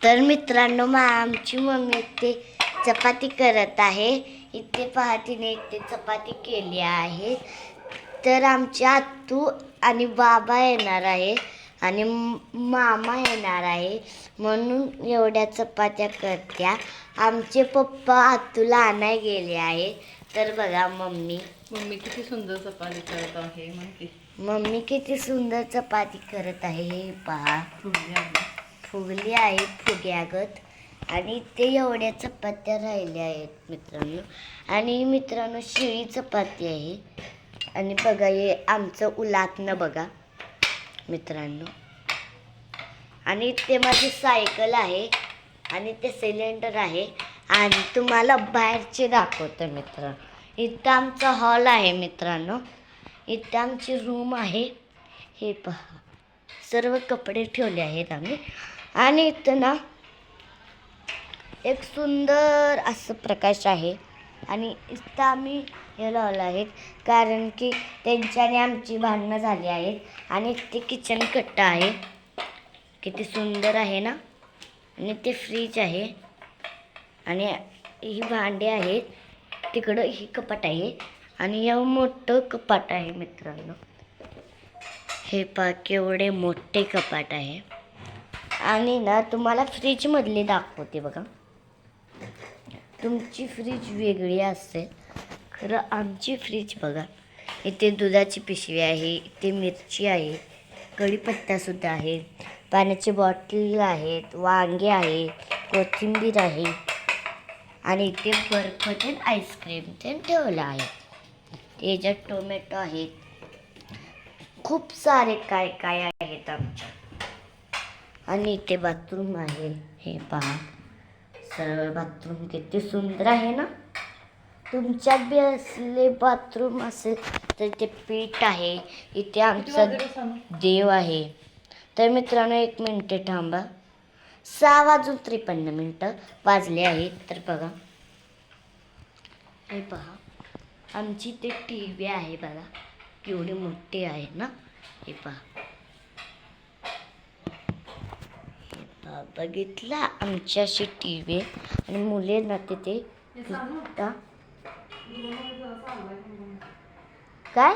तर मित्रांनो आमची मम्मी ते चपाती करत आहे. इथे पहा तिने इथे चपाती केली आहे. तर आमची आत्तू आणि बाबा येणार आहे आणि मामा येणार आहे म्हणून एवढ्या चपात्या करत्या. आमचे पप्पा आत्तूला आणाय गेले आहे. तर बघा मम्मी किती सुंदर चपाती करत आहे. मम्मी किती सुंदर चपाती करत आहे. हे पहा फुगली आहे फुग्यागत आणि ते एवढ्या चपात्या राहिल्या आहेत मित्रांनो. आणि मित्रांनो शिळी चपाती आहे. आणि बघा हे आमचं उलातनं बघा मित्रांनो. आणि ते माझी सायकल आहे आणि ते सिलेंडर आहे. आणि तुम्हाला बाहेरचे दाखवतो मित्रांनो. इथं आमचा हॉल आहे मित्रांनो. इथं आमची रूम आहे. हे पहा सर्व कपडे ठेवले आहेत आम्ही. आणि इथं ना एक सुंदर असं प्रकाश आहे. आणि इथं आम्ही हे लावलं आहे कारण की त्यांच्याने आमची भांडणं झाली आहेत. आणि ते किचन कट्टा आहे. किती सुंदर आहे ना. आणि ते फ्रीज आहे आणि ही भांडी आहेत. तिकडं ही कपाट आहे आणि या मोठं कपाट आहे मित्रांनो. हे पहा केवढे मोठे कपाट आहे. आणि ना तुम्हाला फ्रीजमधली दाखवते बघा. तुमची फ्रीज वेगळी असेल खरं आमची फ्रीज बघा. इथे दुधाची पिशवी आहे. इथे मिरची आहे. कढीपत्तासुद्धा आहे. पाण्याची बॉटल आहेत. वांगे आहे. कोथिंबीर आहे. आणि इथे बर्फ ते आईस्क्रीम ते ठेवलं आहे. याच्यात टोमॅटो आहेत. खूप सारे काय काय आहेत आमच्या. आणि इथे बाथरूम आहे. हे पहा सरळ बाथरूम किती सुंदर आहे ना. तुमच्यात बी असले बाथरूम असेल तर ते पीठ आहे. इथे आमचा देव आहे. तर मित्रांनो 1 मिनिट थांबा. 6:53 वाजले आहेत. तर बघा हे पहा आमची ते TV आहे बघा. केवढी मोठी आहे ना. हे पहा बघितला आमच्याशी TV आणि मुले ना तिथे काय